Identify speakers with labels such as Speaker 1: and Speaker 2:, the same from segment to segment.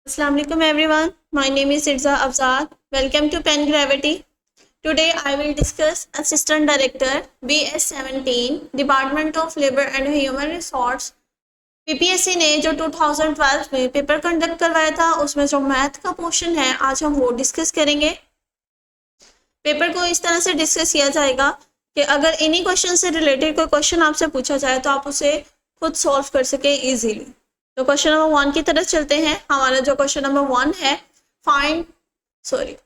Speaker 1: Assalamu alaikum everyone. My name is Irza Afzad. Welcome to Pen Gravity. Today I will discuss Assistant Director BS17 Department of Labor and Human Resource. PPSC ने जो 2012 में paper conduct करवाया था उसमें जो math का portion है आज हम वो डिस्कस करेंगे। पेपर को इस तरह से डिस्कस किया जाएगा कि अगर इन्हीं क्वेश्चन से रिलेटेड कोई क्वेश्चन आपसे पूछा जाए तो आप उसे खुद सॉल्व कर सके इजीली। तो क्वेश्चन नंबर 1 की तरफ चलते हैं। हमारा जो क्वेश्चन नंबर 1 है,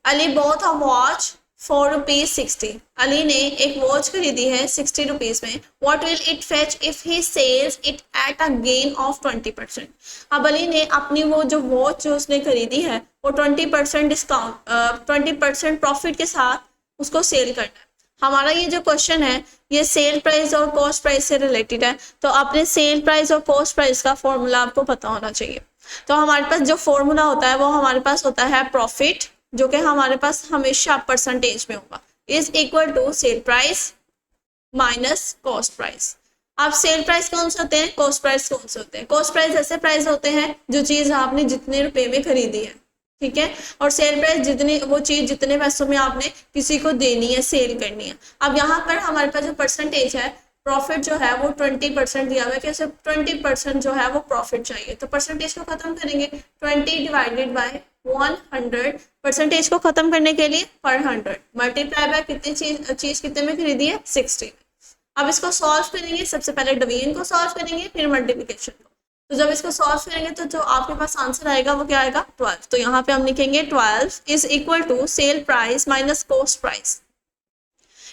Speaker 1: Ali bought a watch ₹4.60। Ali ने एक वॉच खरीदी है 60 रुपीज में। What will it fetch if he sells it at a gain of 20%। अब अली ने अपनी वो जो वॉच जो उसने खरीदी है वो 20% डिस्काउंट 20% प्रॉफिट के साथ उसको सेल करना है। हमारा ये जो क्वेश्चन है ये सेल प्राइस और कॉस्ट प्राइस से रिलेटेड है, तो अपने सेल प्राइस और कॉस्ट प्राइस का फॉर्मूला आपको पता होना चाहिए। तो हमारे पास जो फॉर्मूला होता है वो हमारे पास होता है प्रॉफिट, जो कि हमारे पास हमेशा परसेंटेज में होगा, is equal to sale price minus cost price. अब सेल प्राइस कौन से होते हैं, कॉस्ट प्राइस कौन से होते हैं? कॉस्ट प्राइस ऐसे प्राइस होते हैं जो चीज आपने जितने रुपए में खरीदी है, ठीक है, और सेल प्राइस जितनी वो चीज जितने पैसों में आपने किसी को देनी है, सेल करनी है। अब यहाँ पर हमारे पास जो परसेंटेज है, प्रॉफिट जो है वो 20% दिया हुआ है कि उसे 20% जो है वो प्रॉफिट चाहिए। तो परसेंटेज को खत्म करेंगे 20 डिवाइडेड बाय 100। परसेंटेज को खत्म करने के लिए पर 100 मल्टीप्लाई बाय कितनी चीज कितने में खरीदी है, 60। अब इसको सॉल्व करेंगे, सबसे पहले डिवीजन को सॉल्व करेंगे फिर मल्टीप्लिकेशन को। तो जब इसको सॉल्व करेंगे तो जो आपके पास आंसर आएगा वो क्या आएगा, 12। तो यहाँ पे हम लिखेंगे 12 is equal to sale price minus cost price.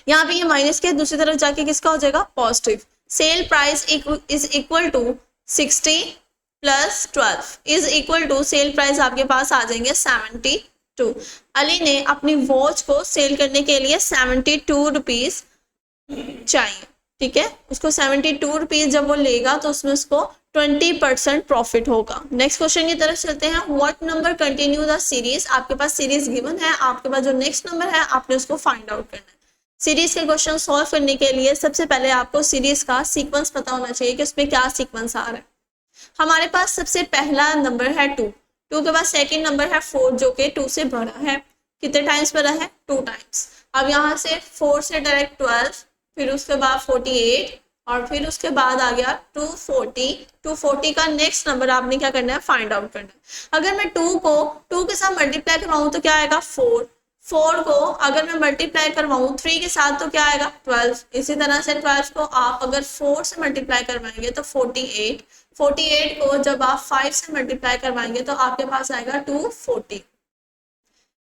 Speaker 1: यहाँ पे ये माइनस के दूसरी तरफ जाके किसका हो जाएगा, positive. Sale price is equal to 60 plus 12 is equal to sale price आपके पास आ जाएंगे 72। अली ने अपनी वॉच को सेल करने के लिए 72 रुपीज चाहिए, ठीक है। उसको 72 रुपीज जब वो लेगा तो उसमें उसको 20% प्रॉफिट होगा। नेक्स्ट क्वेश्चन की तरफ चलते हैं। What number continue the series. आपके पास सीरीज गिवन है, आपके पास जो नेक्स्ट नंबर है आपने उसको फाइंड आउट करना है। सीरीज के क्वेश्चन सॉल्व करने के लिए सबसे पहले आपको सीरीज का सीक्वेंस पता होना चाहिए कि उसमें क्या सीक्वेंस आ रहा है। हमारे पास सबसे पहला नंबर है 2 के बाद सेकेंड नंबर है 4 जो कि 2 से बड़ा है। कितने टाइम्स बड़ा है, 2 टाइम्स। अब यहाँ से 4 से डायरेक्ट 12, फिर उसके बाद 48 और फिर उसके बाद आ गया 240 का नेक्स्ट नंबर आपने क्या करना है, फाइंड आउट करना है। अगर मैं 2 को 2 के साथ मल्टीप्लाई करवाऊं तो क्या आएगा, 4 को अगर मैं मल्टीप्लाई करवाऊं 3 के साथ तो क्या आएगा, 12। इसी तरह से 12 को आप अगर 4 से मल्टीप्लाई करवाएंगे तो 48 को जब आप 5 से मल्टीप्लाई करवाएंगे तो आपके पास आएगा 240।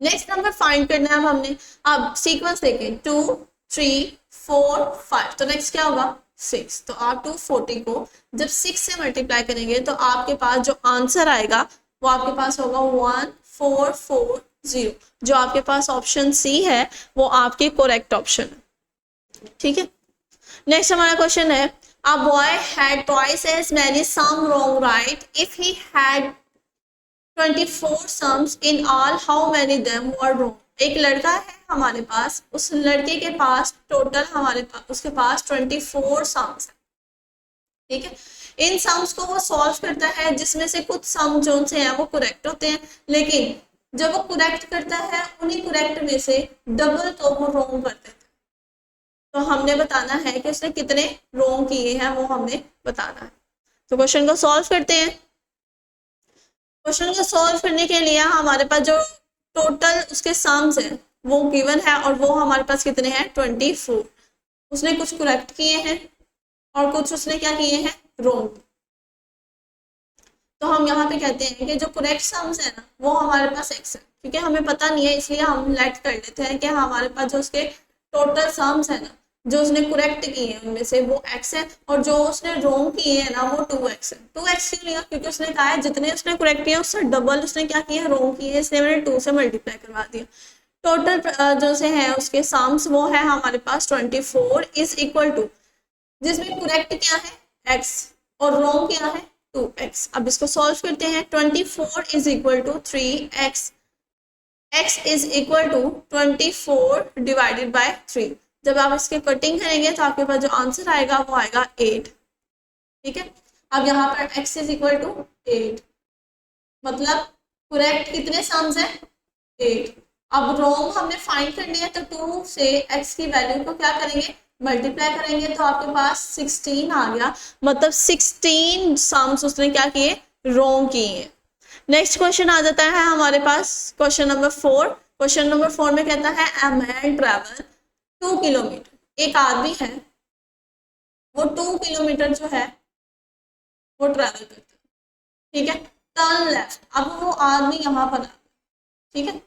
Speaker 1: नेक्स्ट नंबर फाइंड करना है अब हमने। अब सीक्वेंस देखें 2 3 4 5, तो नेक्स्ट क्या होगा, 6। तो आप 240 को जब 6 से मल्टीप्लाई करेंगे तो आपके पास जो आंसर आएगा वो आपके पास होगा 1440। जो आपके पास ऑप्शन सी है वो आपकी करेक्ट ऑप्शन है, ठीक है। नेक्स्ट हमारा क्वेश्चन है, a boy had twice as many sum wrong right if he had 24 sums in all, how many them were wrong। एक लड़का है हमारे पास, उस लड़के के पास टोटल हमारे पास उसके पास 24 सम्स है, ठीक है। इन सम्स को वो सॉल्व करता है जिसमें से कुछ सम जो से हैं वो करेक्ट होते हैं, लेकिन जब वो करेक्ट करता है उन्हीं करेक्ट में से डबल तो वो रॉन्ग कर देता है। तो हमने बताना है कि उसने कितने रॉन्ग किए हैं, वो हमने बताना है। तो क्वेश्चन को सॉल्व करते हैं। क्वेश्चन को सॉल्व करने के लिए हमारे पास जो टोटल उसके सम्स हैं वो गिवन है और वो हमारे पास कितने हैं, 24। उसने कुछ करेक्ट किए हैं और कुछ उसने क्या किए हैं, रॉन्ग। तो हम यहाँ पे कहते हैं कि जो करेक्ट सम्स है ना वो हमारे पास x है, क्योंकि हमें पता नहीं है इसलिए हम लेट कर लेते हैं कि हमारे पास जो उसके टोटल सम्स है ना जो उसने करेक्ट किए हैं उनमें से वो x है, और जो उसने रॉन्ग किए हैं ना वो 2x है। 2x क्यों लिया, क्योंकि उसने कहा है जितने उसने करेक्ट किया उससे डबल उसने क्या किया, रॉन्ग किए, इसलिए मैंने 2 से मल्टीप्लाई करवा दिया। टोटल जो से है उसके सम्स वो है हमारे पास 24 इज इक्वल टू, जिसमें करेक्ट क्या है x और रॉन्ग क्या है 2x। अब इसको सॉल्व करते हैं। 24 is equal to 3x, x is equal to 24 divided by 3। जब आप इसके कटिंग करेंगे तो आपके पास जो आंसर आएगा वो आएगा 8, ठीक है। अब यहाँ पर x इज इक्वल टू 8, मतलब करेक्ट कितने सम्स है 8। अब रॉन्ग हमने फाइंड करनी है तो 2 से x की वैल्यू को क्या करेंगे मल्टीप्लाई करेंगे तो आपके पास 16 आ गया, मतलब 16 सम्स उसने क्या किए रॉन्ग किए हैं। नेक्स्ट क्वेश्चन आ जाता है हमारे पास क्वेश्चन नंबर 4। क्वेश्चन नंबर 4 में कहता है अ मैन ट्रैवल 2 किलोमीटर, एक आदमी है वो 2 किलोमीटर जो है वो ट्रैवल करता है, ठीक है। टर्न लेफ्ट, अब वो आदमी यहाँ पर आ, ठीक है।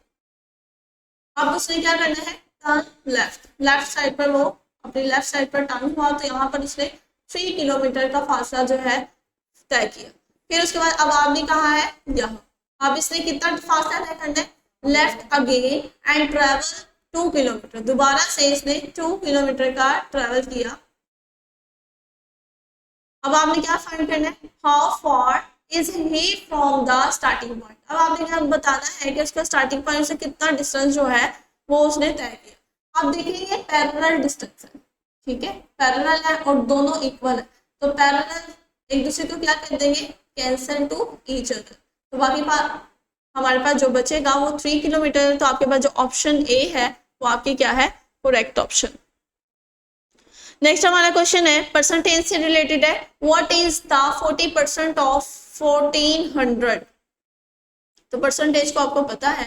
Speaker 1: अब उसने क्या करना है टर्न लेफ्ट, लेफ्ट साइड पर वो अपनी लेफ्ट साइड पर टर्न हुआ तो यहाँ पर उसने 3 किलोमीटर का फासला जो है तय किया। फिर उसके बाद अब आदमी कहाँ है यहाँ, अब इसने कितना फासला तय करना है left again and travel 2 kilometre, दोबारा से इसने 2 किलोमीटर का ट्रेवल किया। अब आपने क्या फाइंड करना है how far is he from the starting point, अब आपने क्या बताना है कि उसका स्टार्टिंग पॉइंट से कितना डिस्टेंस जो है वो उसने तय किया। आप देखेंगे पैरेलल डिस्टेंस है, ठीक है, पैरेलल है और दोनों इक्वल है तो पैरेलल एक दूसरे को क्या कर देंगे कैंसल टू ईच अदर, तो बाकी हमारे पास जो बचेगा वो 3 किलोमीटर है, तो आपके पास जो ऑप्शन ए है वो आपकी क्या है करेक्ट ऑप्शन। नेक्स्ट हमारा क्वेश्चन है परसेंटेज से रिलेटेड है, व्हाट इज द 40% ऑफ 1400, तो परसेंटेज को आपको पता है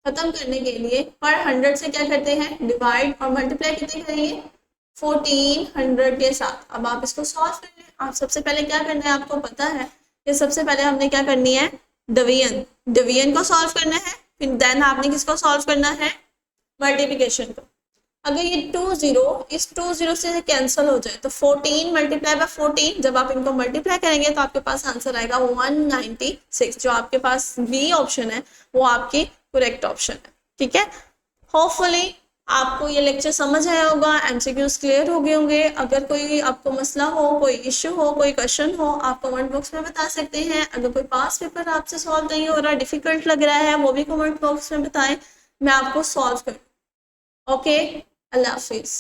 Speaker 1: खत्म करने के लिए पर 100 से क्या करते हैं डिवाइड और मल्टीप्लाई कितने करेंगे 1400 के साथ। अब आप इसको सॉल्व कर लें, आप सबसे पहले क्या करना है आपको पता है कि सबसे पहले हमने क्या करनी है डिवीजन, डिवीजन को सॉल्व करना है, फिर देन आपने किसको सॉल्व करना है मल्टीप्लिकेशन को। अगर ये 20 इस 20 से कैंसिल हो जाए तो 14 मल्टीप्लाई बाय 14, जब आप इनको मल्टीप्लाई करेंगे तो आपके पास आंसर आएगा 196, जो आपके पास बी ऑप्शन है वो आपकी करेक्ट ऑप्शन है, ठीक है। होपफुली आपको ये लेक्चर समझ आया होगा, एमसीक्यूज क्लियर हो गए होंगे। अगर कोई आपको मसला हो, कोई इश्यू हो, कोई क्वेश्चन हो, आप कमेंट बॉक्स में बता सकते हैं। अगर कोई पास पेपर आपसे सॉल्व नहीं हो रहा, डिफिकल्ट लग रहा है, वो भी कमेंट बॉक्स में बताएं, मैं आपको सॉल्व करूँ। ओके, अल्लाह हाफिज।